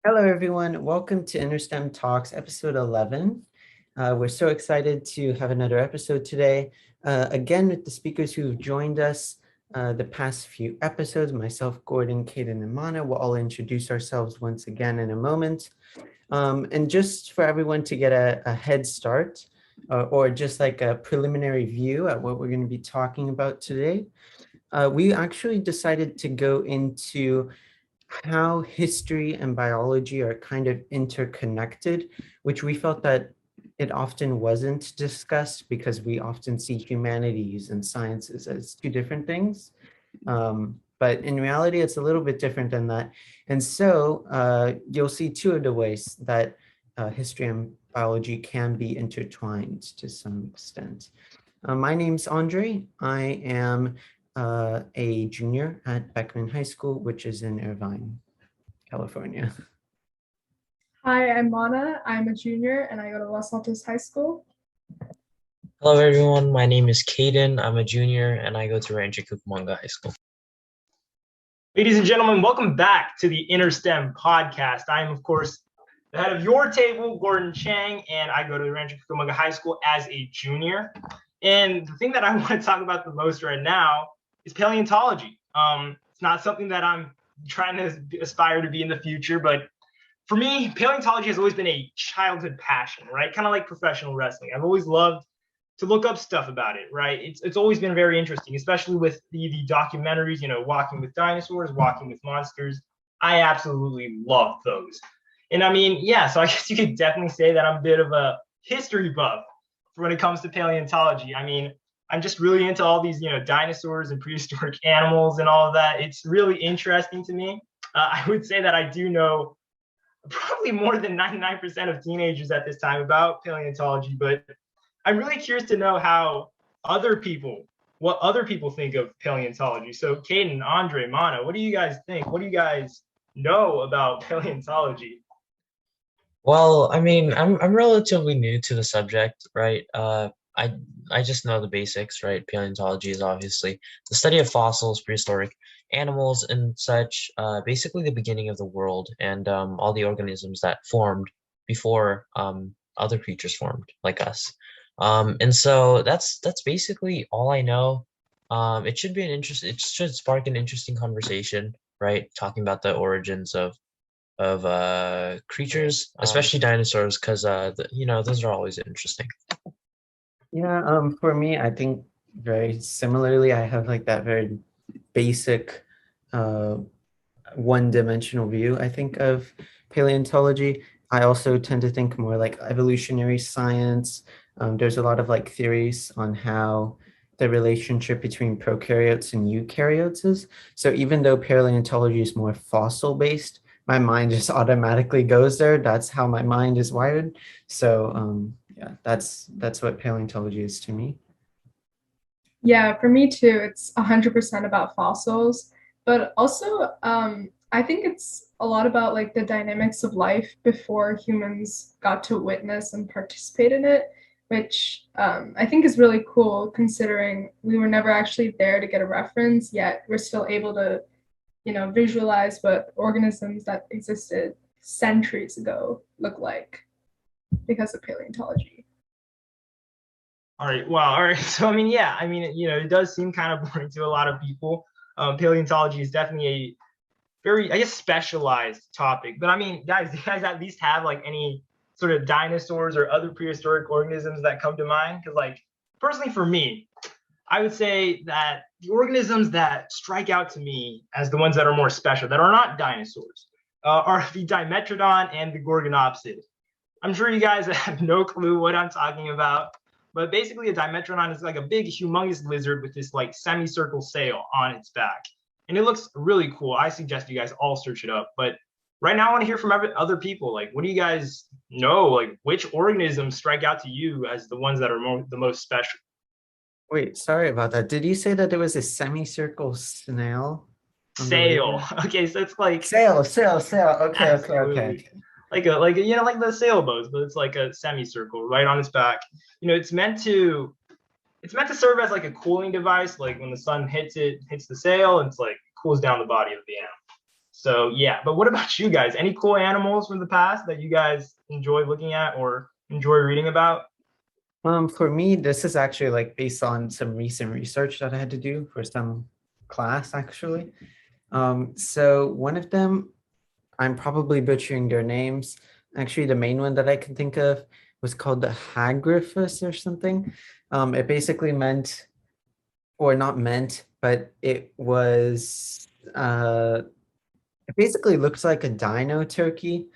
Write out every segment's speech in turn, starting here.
Hello, everyone. Welcome to InterSTEM Talks, episode 11. We're so excited to have another episode today. Again, with the speakers who've joined us the past few episodes, myself, Gordon, Cayden, and Mana. We'll all introduce ourselves once again in a moment. And just for everyone to get a head start, or just like a preliminary view at what we're going to be talking about today, we actually decided to go into how history and biology are kind of interconnected, which we felt that it often wasn't discussed because we often see humanities and sciences as two different things. But in reality, it's a little bit different than that. And so you'll see two of the ways that history and biology can be intertwined to some extent. My name's Andre. I am a junior at Beckman High School, which is in Irvine, California. Hi, I'm Mana. I'm a junior and I go to Los Altos High School. Hello everyone, my name is Cayden. I'm a junior and I go to Rancho Cucamonga High School. Ladies and gentlemen, welcome back to the InterSTEM podcast. I am, of course, the head of your table, Gordon Chang, and I go to Rancho Cucamonga High School as a junior. And the thing that I want to talk about the most right now is paleontology. It's not something that I'm trying to aspire to be in the future, but for me, paleontology has always been a childhood passion, right? Kind of like professional wrestling. I've always loved to look up stuff about it, right? It's always been very interesting, especially with the documentaries, you know, Walking with Dinosaurs, Walking with Monsters. I absolutely love those. And I mean, yeah, so I guess you could definitely say that I'm a bit of a history buff when it comes to paleontology. I mean, I'm just really into all these, you know, dinosaurs and prehistoric animals and all of that. It's really interesting to me. I would say that I do know probably more than 99% of teenagers at this time about paleontology, but I'm really curious to know what other people think of paleontology. So Cayden, Andre, Mana, what do you guys think? What do you guys know about paleontology? Well, I mean, I'm relatively new to the subject, right? I just know the basics, right? Paleontology is obviously the study of fossils, prehistoric animals, and such. Basically, the beginning of the world and all the organisms that formed before other creatures formed, like us. And so that's basically all I know. It should be it should spark an interesting conversation, right? Talking about the origins of creatures, especially dinosaurs, because you know, those are always interesting. Yeah, for me, I think very similarly, I have like that very basic one-dimensional view, I think, of paleontology. I also tend to think more like evolutionary science. There's a lot of like theories on how the relationship between prokaryotes and eukaryotes is. So even though paleontology is more fossil-based, my mind just automatically goes there. That's how my mind is wired. So yeah, that's what paleontology is to me. Yeah, for me too, it's 100% about fossils, but also I think it's a lot about like the dynamics of life before humans got to witness and participate in it, which I think is really cool considering we were never actually there to get a reference, yet we're still able to, you know, visualize what organisms that existed centuries ago look like because of paleontology. All right, wow, all right. So I mean, yeah, I mean, you know, it does seem kind of boring to a lot of people. Paleontology is definitely a very, I guess, specialized topic. But I mean, guys, do you guys at least have like any sort of dinosaurs or other prehistoric organisms that come to mind? Because like personally for me, I would say that the organisms that strike out to me as the ones that are more special, that are not dinosaurs, are the Dimetrodon and the Gorgonopsid. I'm sure you guys have no clue what I'm talking about, but basically a Dimetrodon is like a big, humongous lizard with this like semicircle sail on its back. And it looks really cool. I suggest you guys all search it up. But right now I want to hear from other people. Like, what do you guys know? Like, which organisms strike out to you as the ones that are the most special? Wait, sorry about that. Did you say that there was a semicircle snail? Sail. Okay, so it's like Sail. Okay. absolutely like a you know, like the sailboats, but it's like a semicircle right on its back. You know, it's meant to serve as like a cooling device. Like when the sun hits the sail, it's like cools down the body of the animal. So yeah, but what about you guys? Any cool animals from the past that you guys enjoy looking at or enjoy reading about? For me, this is actually like based on some recent research that I had to do for some class actually. So one of them, I'm probably butchering their names. Actually, the main one that I can think of was called the Hagriphus or something. It basically meant, or not meant, but it was, it basically looks like a dino turkey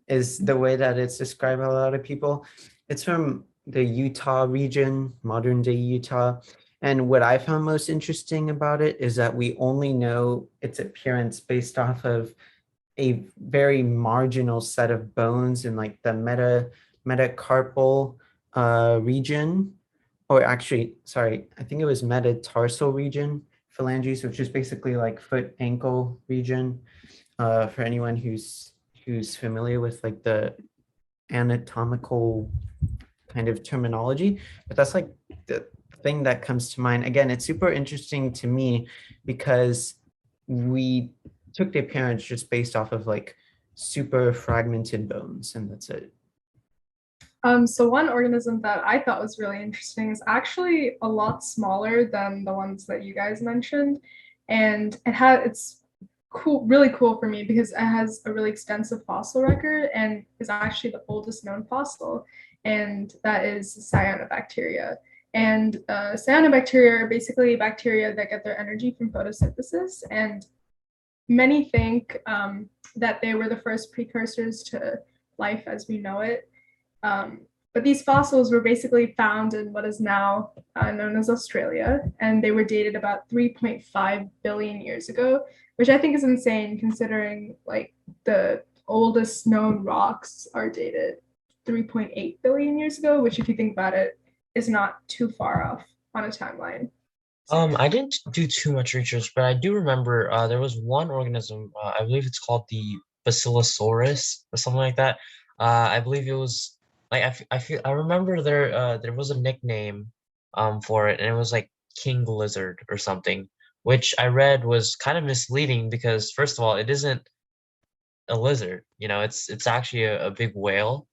is the way that it's described by a lot of people. It's from the Utah region, modern day Utah. And what I found most interesting about it is that we only know its appearance based off of a very marginal set of bones in like the metacarpal region, or actually, sorry, I think it was metatarsal region phalanges, which is basically like foot ankle region. For anyone who's familiar with like the anatomical kind of terminology, but that's like the thing that comes to mind. Again, it's super interesting to me because we took the appearance just based off of like super fragmented bones, and that's it. So one organism that I thought was really interesting is actually a lot smaller than the ones that you guys mentioned, and it's cool, really cool for me because it has a really extensive fossil record and is actually the oldest known fossil, and that is Cyanobacteria. And cyanobacteria are basically bacteria that get their energy from photosynthesis, and many think that they were the first precursors to life as we know it. But these fossils were basically found in what is now known as Australia, and they were dated about 3.5 billion years ago, which I think is insane considering like the oldest known rocks are dated 3.8 billion years ago, which if you think about it is not too far off on a timeline. I didn't do too much research, but I do remember there was one organism, I believe it's called the Basilosaurus or something like that. I believe it was like I remember there was a nickname for it, and it was like King Lizard or something, which I read was kind of misleading because first of all, it isn't a lizard, it's actually a big whale,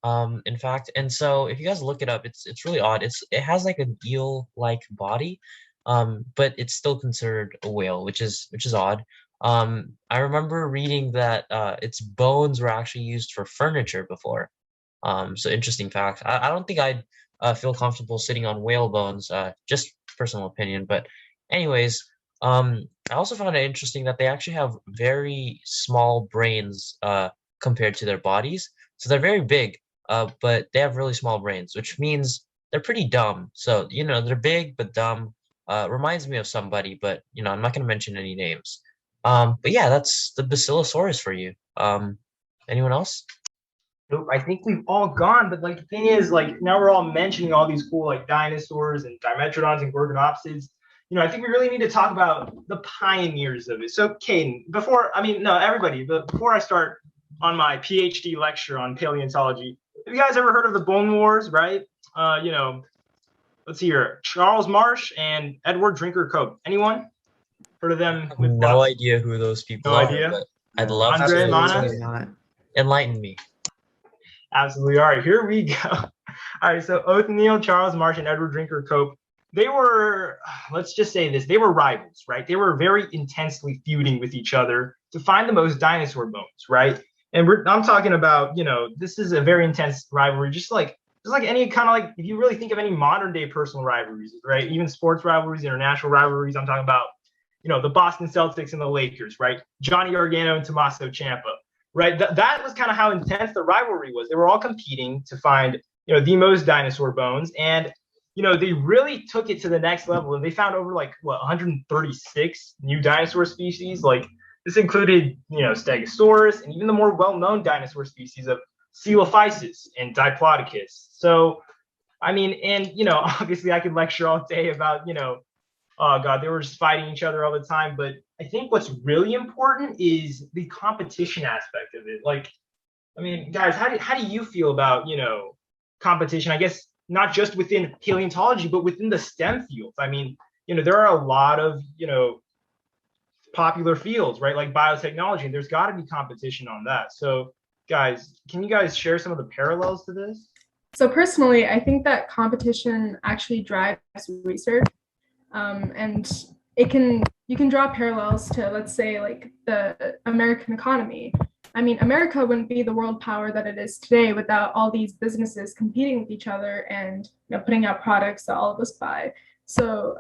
in fact. And so if you guys look it up, it's really odd. It has like an eel-like body, but it's still considered a whale, which is odd. I remember reading that its bones were actually used for furniture before. So interesting fact. I don't think I'd feel comfortable sitting on whale bones, just personal opinion. But anyways, I also found it interesting that they actually have very small brains compared to their bodies. So they're very big, but they have really small brains, which means they're pretty dumb. So, they're big but dumb. Reminds me of somebody, but I'm not gonna mention any names. But yeah, that's the Basilosaurus for you. Anyone else? Nope, I think we've all gone, but like the thing is, like now we're all mentioning all these cool like dinosaurs and dimetrodons and gorgonopsids. I think we really need to talk about the pioneers of it. So, Cayden, everybody, but before I start on my PhD lecture on paleontology, have you guys ever heard of the Bone Wars, right? Let's see here, Charles Marsh and Edward Drinker Cope. Anyone heard of them? No idea who those people No are, idea. but I'd love Andre, to Mana? enlighten me. Absolutely. All right, here we go. All right, so Othniel, Charles Marsh, and Edward Drinker Cope, they were, let's just say this, they were rivals, right? They were very intensely feuding with each other to find the most dinosaur bones, right? And I'm talking about, this is a very intense rivalry, just like any kind of like, if you really think of any modern day personal rivalries, right? Even sports rivalries, international rivalries, I'm talking about, the Boston Celtics and the Lakers, right? Johnny Gargano and Tommaso Ciampa. Right, that was kind of how intense the rivalry was. They were all competing to find, the most dinosaur bones, and they really took it to the next level. And they found over 136 new dinosaur species. Like this included, Stegosaurus, and even the more well-known dinosaur species of Coelophysis and Diplodocus. So, obviously, I could lecture all day about, oh God, they were just fighting each other all the time. But I think what's really important is the competition aspect of it. Like, guys, how do you feel about, competition? I guess not just within paleontology, but within the STEM fields. There are a lot of, popular fields, right? Like biotechnology. There's got to be competition on that. So guys, can you guys share some of the parallels to this? So personally, I think that competition actually drives research, and you can draw parallels to, let's say, like the American economy. I mean, America wouldn't be the world power that it is today without all these businesses competing with each other and putting out products that all of us buy. So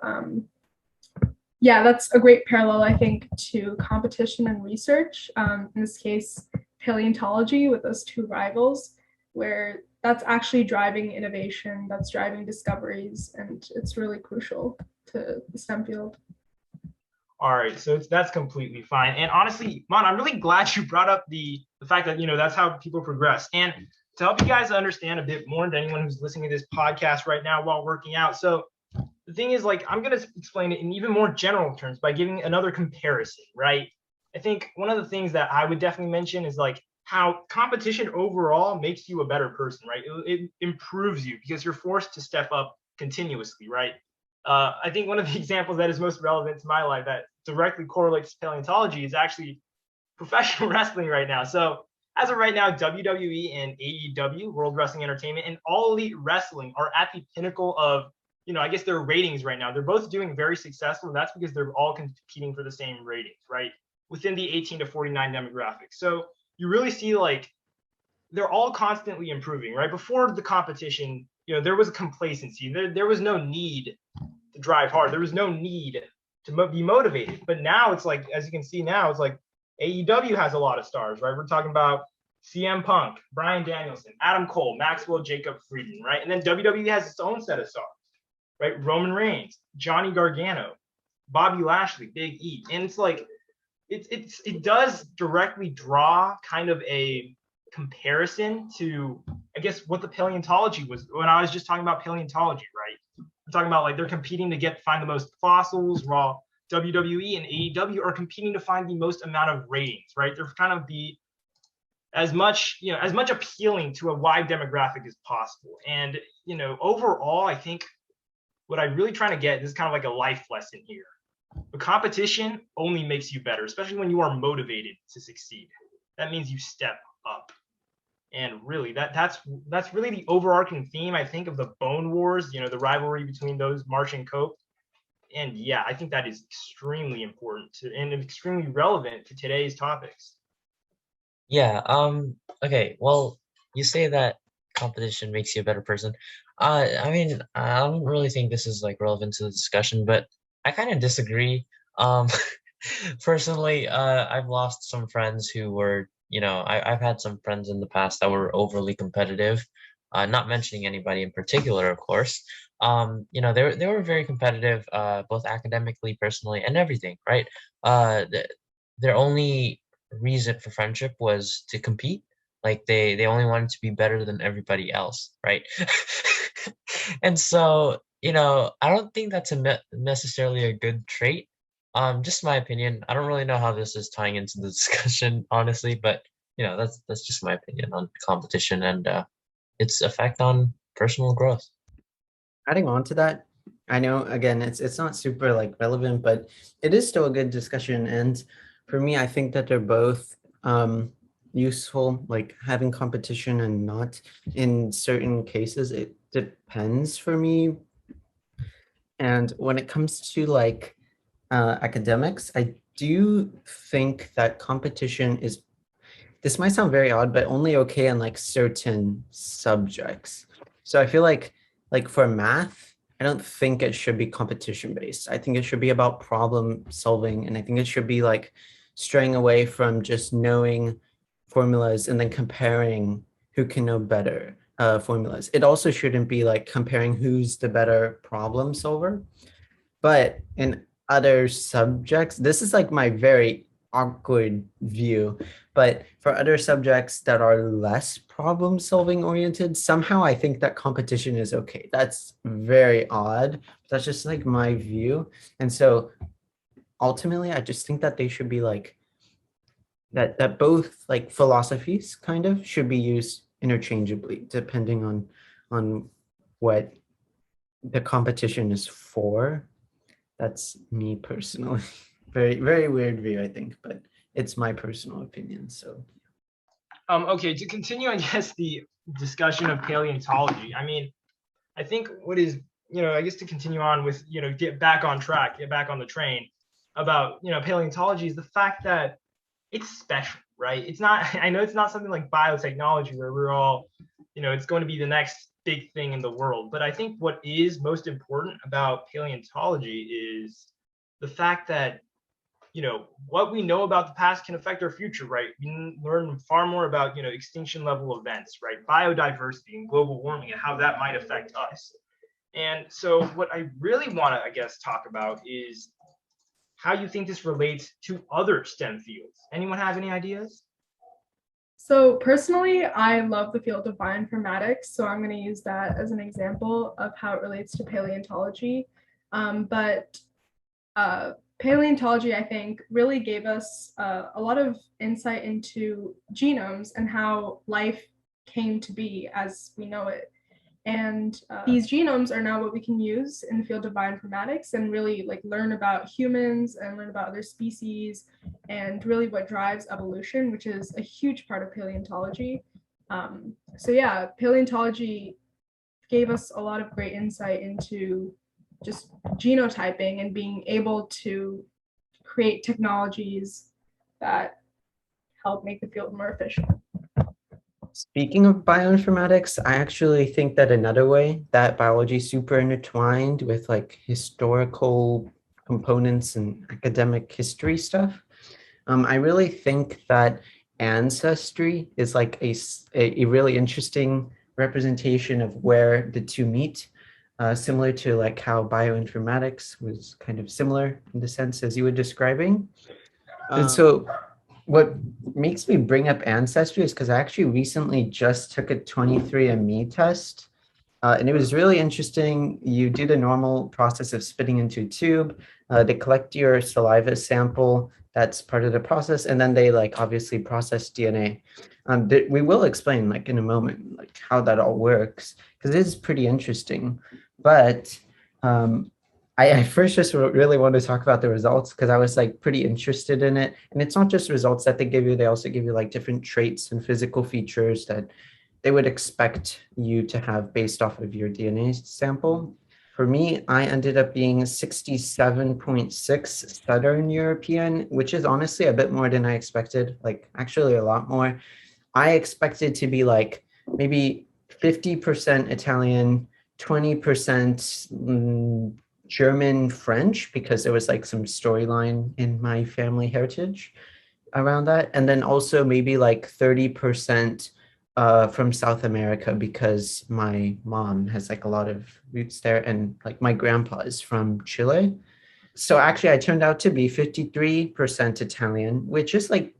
yeah, that's a great parallel, I think, to competition and research. In this case, paleontology with those two rivals, where that's actually driving innovation, that's driving discoveries, and it's really crucial to the STEM field. All right, so that's completely fine. And honestly, Man, I'm really glad you brought up the fact that, that's how people progress. And to help you guys understand a bit more, and to anyone who's listening to this podcast right now while working out. So the thing is, like, I'm going to explain it in even more general terms by giving another comparison, right? I think one of the things that I would definitely mention is like how competition overall makes you a better person, right? It improves you because you're forced to step up continuously, right? I think one of the examples that is most relevant to my life that directly correlates to paleontology is actually professional wrestling right now. So as of right now, WWE and AEW, World Wrestling Entertainment, and All Elite Wrestling are at the pinnacle of, I guess their ratings right now. They're both doing very successful. And that's because they're all competing for the same ratings, right? Within the 18 to 49 demographic. So you really see like they're all constantly improving, right? Before the competition, there was a complacency. There was no need to drive hard. There was no need to be motivated. But now it's like, as you can see now, it's like AEW has a lot of stars, right? We're talking about CM Punk, Bryan Danielson, Adam Cole, Maxwell Jacob Friedman, right? And then WWE has its own set of stars, right? Roman Reigns, Johnny Gargano, Bobby Lashley, Big E. And it's like, it does directly draw kind of a comparison to, I guess, what the paleontology was when I was just talking about paleontology, right? I'm talking about like they're competing to find the most fossils, while WWE and AEW are competing to find the most amount of ratings, right? They're trying to be as much appealing to a wide demographic as possible. And, overall, I think what I'm really trying to get, this is kind of like a life lesson here. But competition only makes you better, especially when you are motivated to succeed. That means you step up. And really, that's really the overarching theme, I think, of the Bone Wars, the rivalry between those Marsh and Cope. And yeah, I think that is extremely important and extremely relevant to today's topics. Yeah, okay, well, you say that competition makes you a better person. I mean, I don't really think this is like relevant to the discussion, but I kind of disagree. Personally, I've lost some friends who were, I've had some friends in the past that were overly competitive, not mentioning anybody in particular, of course. They were very competitive, both academically, personally, and everything, right? Their only reason for friendship was to compete. Like they only wanted to be better than everybody else, right? And so, I don't think that's necessarily a good trait. Just my opinion. I don't really know how this is tying into the discussion, honestly, but that's just my opinion on competition and its effect on personal growth. Adding on to that, I know again it's not super like relevant, but it is still a good discussion. And for me, I think that they're both useful, like having competition and not. In certain cases, it depends for me. And when it comes to like academics, I do think that competition is, this might sound very odd, but only okay in like certain subjects. So I feel like for math, I don't think it should be competition based. I think it should be about problem solving. And I think it should be like straying away from just knowing formulas and then comparing who can know better formulas. It also shouldn't be like comparing who's the better problem solver. But in other subjects, this is like my very awkward view, but for other subjects that are less problem solving oriented, somehow I think that competition is okay. That's very odd. That's just like my view. And so ultimately, I just think that they should be like that both like philosophies kind of should be used interchangeably depending on what the competition is for. That's me personally. very, very weird view, I think, but it's my personal opinion. So, Okay, to continue, I guess, the discussion of paleontology. I mean, I think what is, I guess to continue on with, get back on track, get back on the train about, paleontology is the fact that it's special, right? It's not, I know it's not something like biotechnology where we're all, it's going to be the next big thing in the world. But I think what is most important about paleontology is the fact that, what we know about the past can affect our future, right? We learn far more about, extinction level events, right? Biodiversity and global warming and how that might affect us. And so what I really want to, I guess, talk about is how you think this relates to other STEM fields. Anyone have any ideas? So personally, I love the field of bioinformatics, so I'm going to use that as an example of how it relates to paleontology. But paleontology, I think, really gave us a lot of insight into genomes and how life came to be as we know it. And these genomes are now what we can use in the field of bioinformatics and really like learn about humans and learn about other species and really what drives evolution, which is a huge part of paleontology. So yeah, paleontology gave us a lot of great insight into just genotyping and being able to create technologies that help make the field more efficient. speaking of bioinformatics, I actually think that another way that biology is super intertwined with like historical components and academic history stuff. I really think that ancestry is like a really interesting representation of where the two meet, similar to like how bioinformatics was kind of similar in the sense as you were describing. And so what makes me bring up ancestry is because I actually recently just took a 23andMe test. And it was really interesting. You do the normal process of spitting into a tube. They collect your saliva sample. That's part of the process. And then they like obviously process DNA. We will explain like in a moment, like how that all works, because it is pretty interesting. But I first just really want to talk about the results because I was like pretty interested in it. And it's not just results that they give you. They also give you like different traits and physical features that they would expect you to have based off of your DNA sample. For me, I ended up being 67.6 Southern European, which is honestly a bit more than I expected, like actually a lot more. I expected to be like maybe 50% Italian, 20% German, French, because there was like some storyline in my family heritage around that. And then also maybe like 30% from South America because my mom has like a lot of roots there and like my grandpa is from Chile. So actually I turned out to be 53% Italian, which is like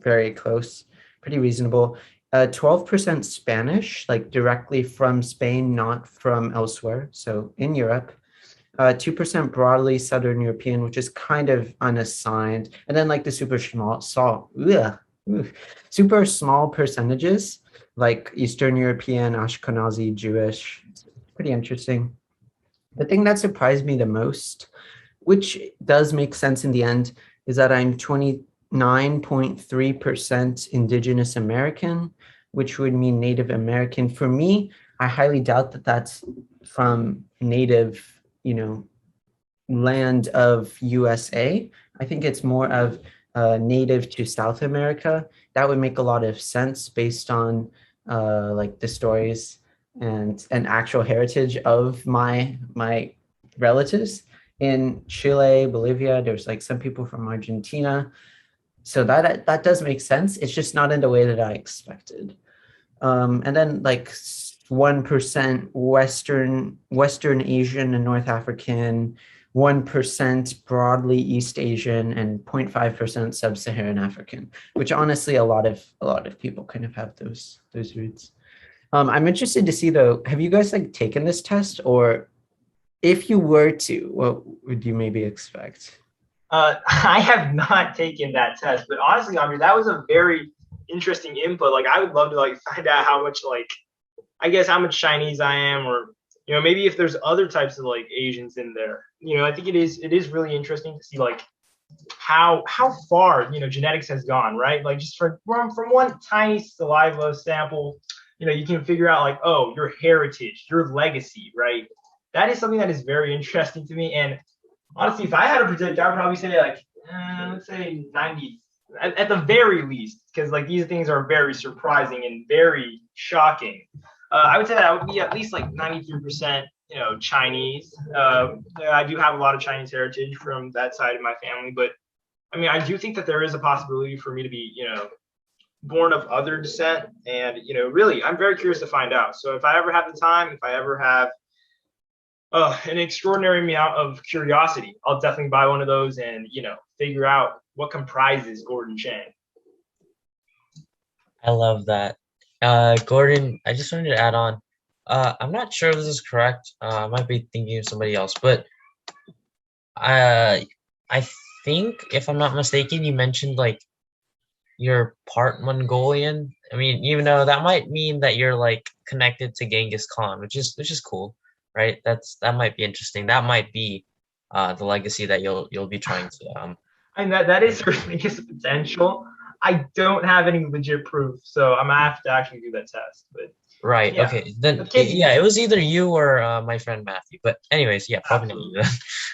very close, pretty reasonable. 12% Spanish, like directly from Spain, not from elsewhere. So in Europe. 2% broadly Southern European, which is kind of unassigned. And then like the super small percentages, like Eastern European, Ashkenazi, Jewish. It's pretty interesting. The thing that surprised me the most, which does make sense in the end, is that I'm 29.3% Indigenous American, which would mean Native American. For me, I highly doubt that that's from native, land of USA. I think it's more of native to South America. That would make a lot of sense based on like the stories and actual heritage of my relatives in Chile, Bolivia. There's like some people from Argentina. So that does make sense. It's just not in the way that I expected. And then like 1% Western Asian and North African, 1% broadly East Asian, and 0.5% Sub-Saharan African, which honestly a lot of people kind of have those roots. I'm interested to see though, have you guys like taken this test, or if you were to, what would you maybe expect? I have not taken that test, but honestly, Andre, that was a very interesting input. Like, I would love to like find out how much like, I guess how much Chinese I am, or maybe if there's other types of like Asians in there. I think it is really interesting to see like how far genetics has gone, right? Like just from one tiny saliva sample, you can figure out like, oh, your heritage, your legacy, right? That is something that is very interesting to me. And honestly, if I had to predict, I would probably say like let's say 90 at the very least, because like these things are very surprising and very shocking. I would say that I would be at least like 93%, Chinese. I do have a lot of Chinese heritage from that side of my family, but I mean, I do think that there is a possibility for me to be, born of other descent, and really, I'm very curious to find out. So if I ever have the time, if I ever have an extraordinary amount of curiosity, I'll definitely buy one of those and figure out what comprises Gordon Chang. I love that. Gordon, I just wanted to add on. I'm not sure if this is correct. I might be thinking of somebody else, but I think, if I'm not mistaken, you mentioned like you're part Mongolian. I mean, even though that might mean that you're like connected to Genghis Khan, which is cool, right? That might be interesting. That might be the legacy that you'll be trying to And that is certainly a potential. I don't have any legit proof, so I'm gonna have to actually do that test. But right. yeah. Okay. Then it was either you or my friend Matthew. But anyways, yeah, probably not you.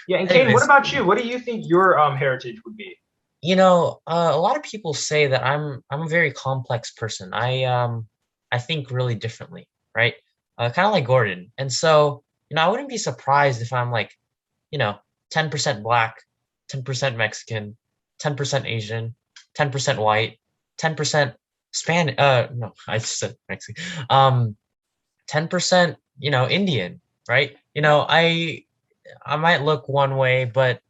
Yeah. And Cayden, what about you? What do you think your heritage would be? A lot of people say that I'm a very complex person. I think really differently, right? Kind of like Gordon. And so, I wouldn't be surprised if I'm like, 10% black, 10% Mexican, 10% Asian, 10% white, 10% Spanish. No, I just said Mexican. 10%, Indian, right? I might look one way, but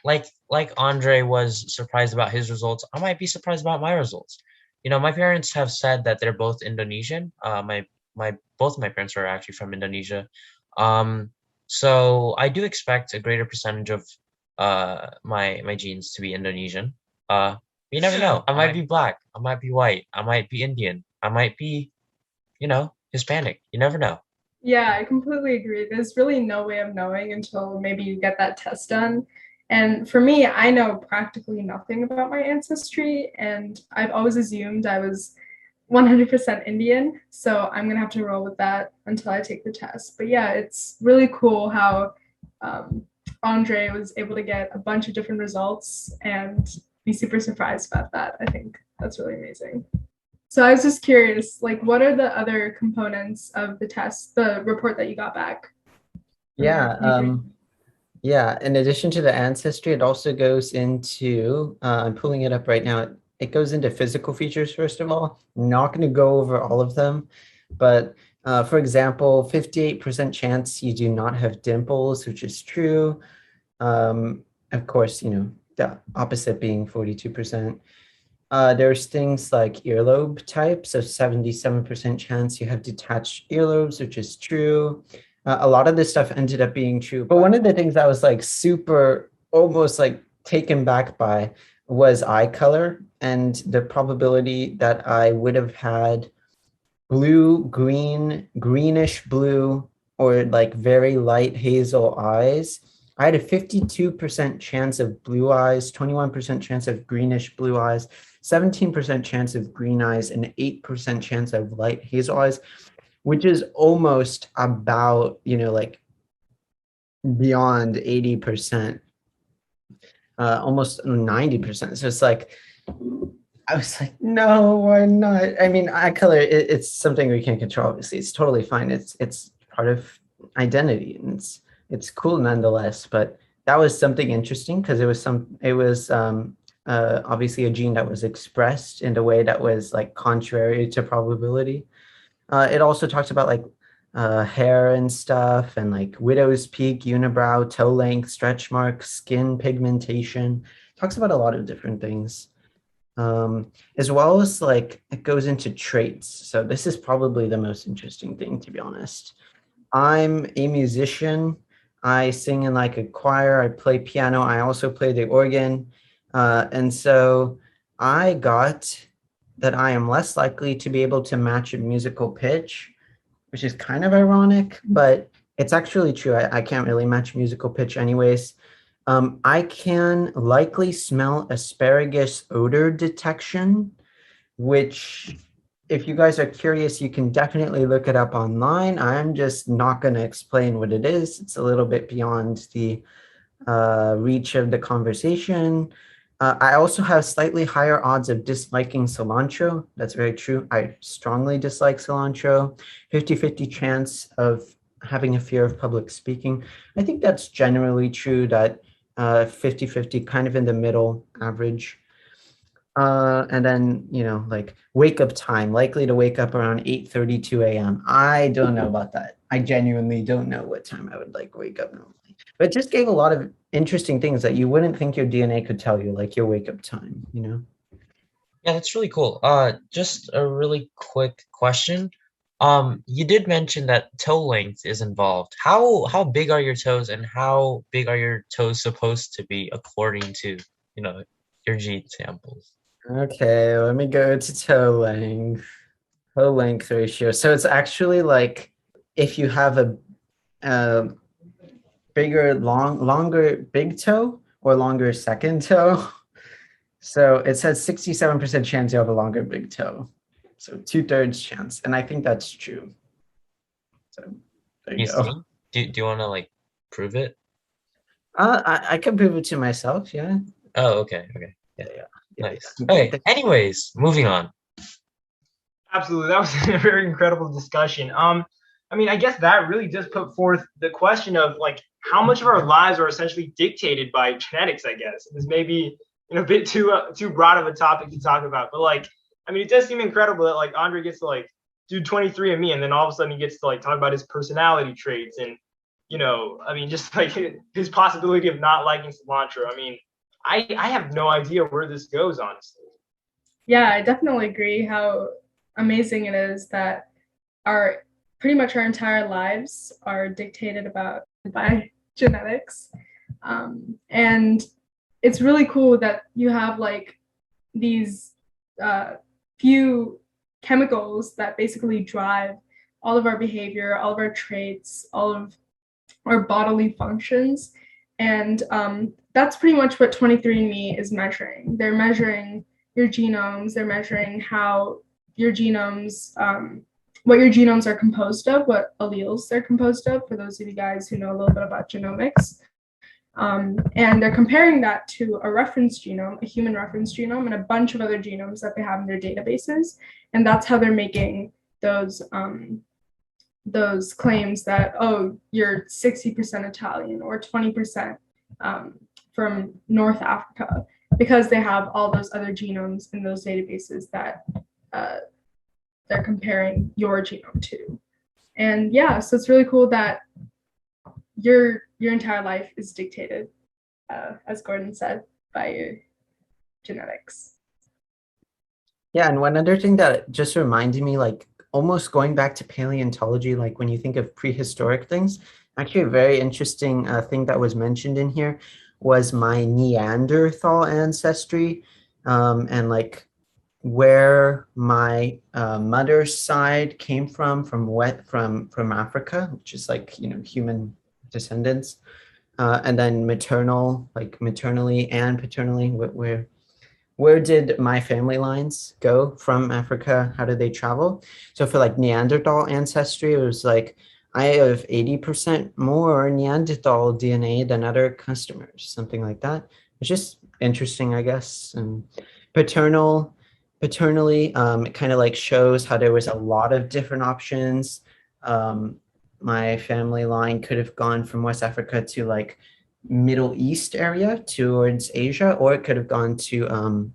like Andre was surprised about his results, I might be surprised about my results. My parents have said that they're both Indonesian. Both of my parents are actually from Indonesia. So I do expect a greater percentage of my genes to be Indonesian. You never know. I might be black. I might be white. I might be Indian. I might be, Hispanic. You never know. Yeah, I completely agree. There's really no way of knowing until maybe you get that test done. And for me, I know practically nothing about my ancestry, and I've always assumed I was 100% Indian. So I'm gonna have to roll with that until I take the test. But yeah, it's really cool how Andre was able to get a bunch of different results and be super surprised about that. I think that's really amazing. So I was just curious, like, what are the other components of the test, the report that you got back? Yeah. Yeah. In addition to the ancestry, it also goes into, I'm pulling it up right now. It goes into physical features, first of all. I'm not going to go over all of them, but for example, 58% chance you do not have dimples, which is true. Of course, the opposite being 42%. There's things like earlobe type, so 77% chance you have detached earlobes, which is true. A lot of this stuff ended up being true. But one of the things I was like super, almost like taken back by was eye color and the probability that I would have had blue, green, greenish blue, or like very light hazel eyes. I had a 52% chance of blue eyes, 21% chance of greenish blue eyes, 17% chance of green eyes, and 8% chance of light hazel eyes, which is almost about, like beyond 80%, almost 90%. So it's like, I was like, no, why not? I mean, eye color, it's something we can control, obviously. It's totally fine. It's part of identity, and it's cool nonetheless. But that was something interesting because it was obviously a gene that was expressed in a way that was like contrary to probability. It also talks about like hair and stuff, and like widow's peak, unibrow, toe length, stretch marks, skin pigmentation. It talks about a lot of different things. As well as like it goes into traits. So this is probably the most interesting thing, to be honest. I'm a musician. I sing in like a choir. I play piano. I also play the organ. And so I got that I am less likely to be able to match a musical pitch, which is kind of ironic, but it's actually true. I can't really match musical pitch anyways. I can likely smell asparagus odor detection, which, if you guys are curious, you can definitely look it up online. I'm just not going to explain what it is. It's a little bit beyond the reach of the conversation. I also have slightly higher odds of disliking cilantro. That's very true. I strongly dislike cilantro. 50-50 chance of having a fear of public speaking. I think that's generally true, that 50-50, kind of in the middle average. And then, like wake up time, likely to wake up around 8:32 a.m. I don't know about that. I genuinely don't know what time I would like wake up normally. But it just gave a lot of interesting things that you wouldn't think your DNA could tell you, like your wake up time, Yeah, that's really cool. Just a really quick question. You did mention that toe length is involved. How big are your toes, and how big are your toes supposed to be according to, your gene samples? Okay, let me go to toe length ratio. So it's actually like if you have a bigger, longer big toe or longer second toe. So it says 67% chance you have a longer big toe. So 2/3 chance. And I think that's true. So there You you go. think? Do you want to like prove it? I can prove it to myself. Yeah. Oh, okay, okay. Yeah, Yeah. nice. Yeah. Okay, anyways, moving on. Absolutely. That was a very incredible discussion. I mean, I guess that really does put forth the question of like how much of our lives are essentially dictated by genetics, I guess. This may be a bit too broad of a topic to talk about, but like, I mean, it does seem incredible that like Andre gets to like do 23andMe, and then all of a sudden he gets to like talk about his personality traits and I mean, just like his possibility of not liking cilantro. I mean, I have no idea where this goes, honestly. Yeah, I definitely agree how amazing it is that our pretty much our entire lives are dictated about by genetics. And it's really cool that you have like these few chemicals that basically drive all of our behavior, all of our traits, all of our bodily functions. And that's pretty much what 23andMe is measuring. They're measuring your genomes, they're measuring how your genomes, what your genomes are composed of, what alleles they're composed of, for those of you guys who know a little bit about genomics. And they're comparing that to a reference genome, a human reference genome, and a bunch of other genomes that they have in their databases. And that's how they're making those claims that, oh, you're 60% Italian or 20% from North Africa, because they have all those other genomes in those databases that they're comparing your genome to. And yeah, so it's really cool that your entire life is dictated, as Gordon said, by your genetics. Yeah, and one other thing that just reminded me, like almost going back to paleontology, like when you think of prehistoric things, actually a very interesting thing that was mentioned in here was my Neanderthal ancestry, and like where my mother's side came from Africa, which is like human descendants, and then maternally and paternally, where did my family lines go from Africa? How did they travel? So for like Neanderthal ancestry, it was like I have 80% more Neanderthal DNA than other customers, something like that. It's just interesting, I guess. And paternally, it kind of like shows how there was a lot of different options. My family line could have gone from West Africa to like Middle East area towards Asia, or it could have gone to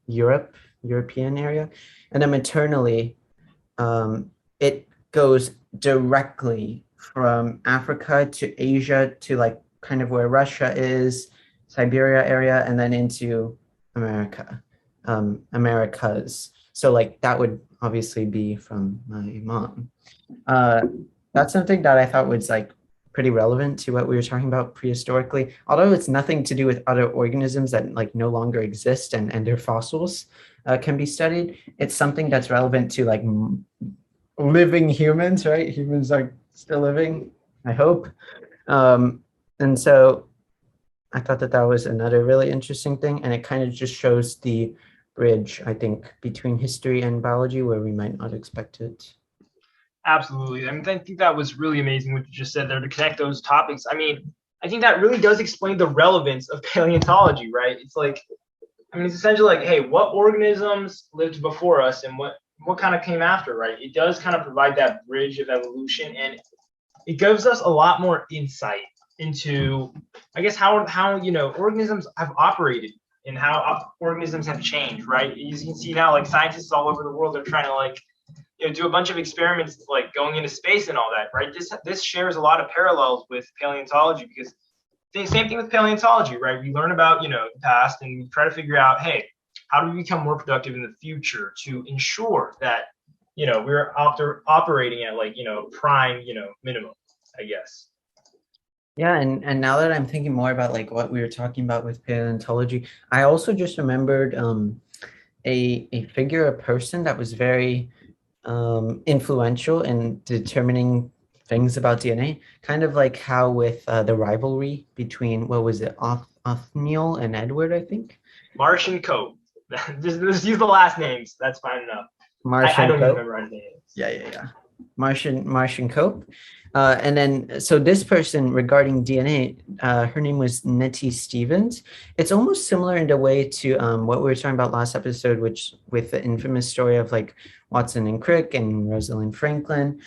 European area. And then maternally, it goes directly from Africa to Asia to like kind of where Russia is, Siberia area, and then into Americas. So like that would obviously be from my mom. That's something that I thought was like pretty relevant to what we were talking about prehistorically, although it's nothing to do with other organisms that like no longer exist and their fossils can be studied. It's something that's relevant to like living humans, right? Humans are still living, I hope. And so I thought that was another really interesting thing, and it kind of just shows the bridge, I think, between history and biology where we might not expect it. Absolutely. I mean, I think that was really amazing what you just said there to connect those topics. I mean, I think that really does explain the relevance of paleontology, right? It's like, I mean, it's essentially like, hey, what organisms lived before us and what kind of came after, right? It does kind of provide that bridge of evolution, and it gives us a lot more insight into, I guess, how organisms have operated and how organisms have changed, right? You can see now, like, scientists all over the world are trying to, like, do a bunch of experiments, like going into space and all that, right? This shares a lot of parallels with paleontology, because the same thing with paleontology, right? We learn about the past, and we try to figure out, hey, how do we become more productive in the future to ensure that we're operating at, like, prime minimum, I guess. Yeah, and now that I'm thinking more about like what we were talking about with paleontology, I also just remembered a figure, a person that was very influential in determining things about DNA, kind of like how with the rivalry between, what was it, Othniel and Edward, I think. Martian Cope. Just use the last names. That's fine enough. I don't even remember his name. Yeah. Martian Cope. And then, so this person regarding DNA, her name was Nettie Stevens. It's almost similar in a way to what we were talking about last episode, which with the infamous story of like Watson and Crick and Rosalind Franklin,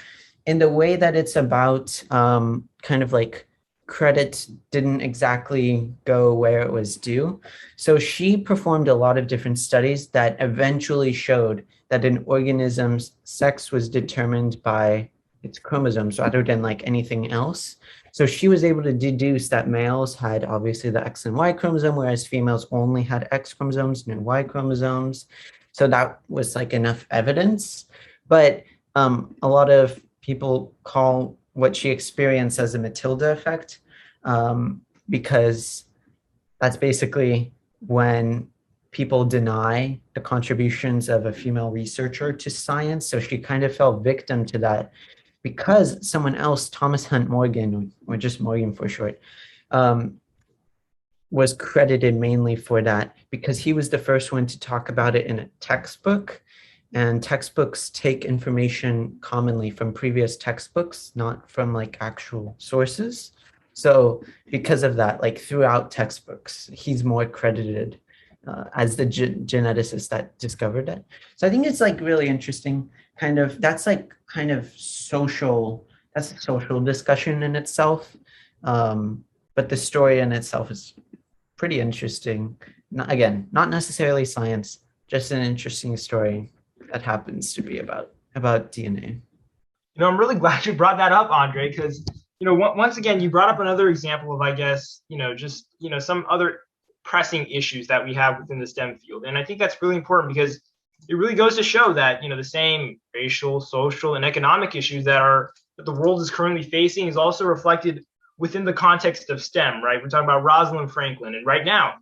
in the way that it's about kind of like credit didn't exactly go where it was due. So she performed a lot of different studies that eventually showed that an organism's sex was determined by its chromosomes rather than like anything else. So she was able to deduce that males had obviously the X and Y chromosome, whereas females only had X chromosomes, no Y chromosomes. So that was like enough evidence. But a lot of people call what she experienced as a Matilda effect, because that's basically when people deny the contributions of a female researcher to science. So she kind of fell victim to that because someone else, Thomas Hunt Morgan, or just Morgan for short, was credited mainly for that because he was the first one to talk about it in a textbook. And textbooks take information commonly from previous textbooks, not from like actual sources. So because of that, like throughout textbooks, he's more credited as the geneticist that discovered it. So I think it's like really interesting. That's a social discussion in itself. But the story in itself is pretty interesting. Not necessarily science, just an interesting story that happens to be about DNA. I'm really glad you brought that up, Andre, because once again you brought up another example of, I guess, some other pressing issues that we have within the STEM field. And I think that's really important because it really goes to show that the same racial, social, and economic issues that the world is currently facing is also reflected within the context of STEM, right? We're talking about Rosalind Franklin, and right now,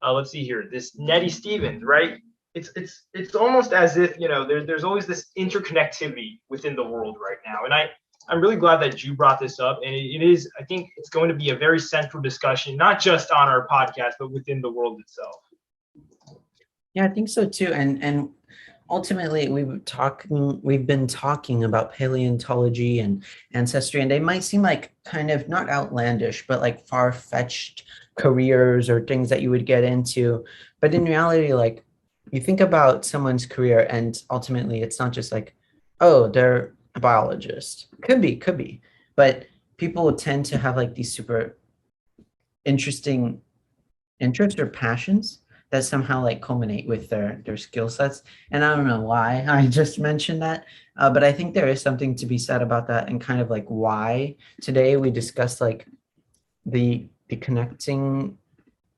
let's see here, this Nettie Stevens, right? It's almost as if there's always this interconnectivity within the world right now, and I'm really glad that you brought this up, and it is, I think it's going to be a very central discussion, not just on our podcast, but within the world itself. Yeah, I think so too, and ultimately we've been talking about paleontology and ancestry, and they might seem like kind of not outlandish, but like far-fetched careers or things that you would get into, but in reality, like, you think about someone's career and ultimately it's not just like, oh, they're a biologist. Could be. But people tend to have like these super interesting interests or passions that somehow like culminate with their skill sets. And I don't know why I just mentioned that, but I think there is something to be said about that, and kind of like why today we discussed like the connecting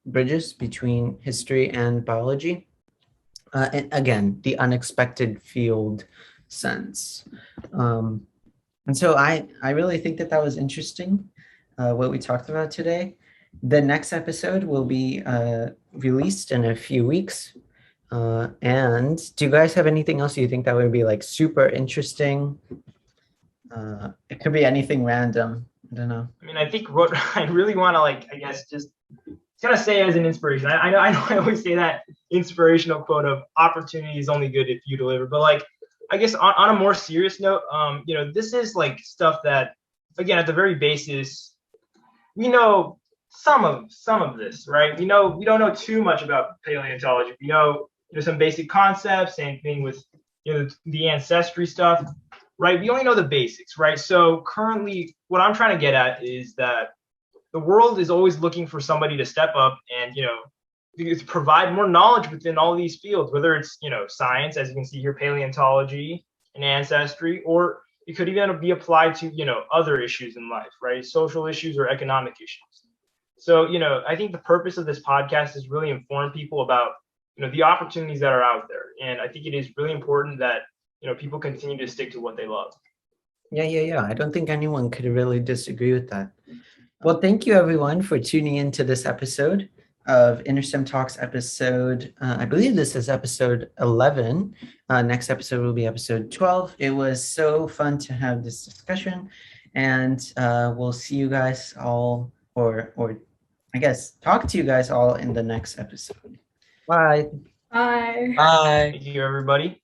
bridges between history and biology. And again, the unexpected field sense. And so I really think that was interesting, what we talked about today. The next episode will be released in a few weeks. And do you guys have anything else you think that would be like super interesting? It could be anything random. I don't know. I mean, I think what I really want to, like, I guess, just gonna say as an inspiration. I know I always say that inspirational quote of opportunity is only good if you deliver, but like I guess on a more serious note, this is like stuff that, again, at the very basis, we know some of this, right? We don't know too much about paleontology. We know some basic concepts, same thing with the ancestry stuff, right? We only know the basics, right? So currently, what I'm trying to get at is that the world is always looking for somebody to step up and to provide more knowledge within all these fields, whether it's science, as you can see here, paleontology and ancestry, or it could even be applied to other issues in life, right? Social issues or economic issues. So I think the purpose of this podcast is really inform people about the opportunities that are out there, and I think it is really important that people continue to stick to what they love. Yeah. I don't think anyone could really disagree with that. Well, thank you everyone for tuning into this episode of InterSTEM Talks episode. I believe this is episode 11. Next episode will be episode 12. It was so fun to have this discussion, and we'll see you guys all, or I guess talk to you guys all in the next episode. Bye. Bye. Bye. Thank you, everybody.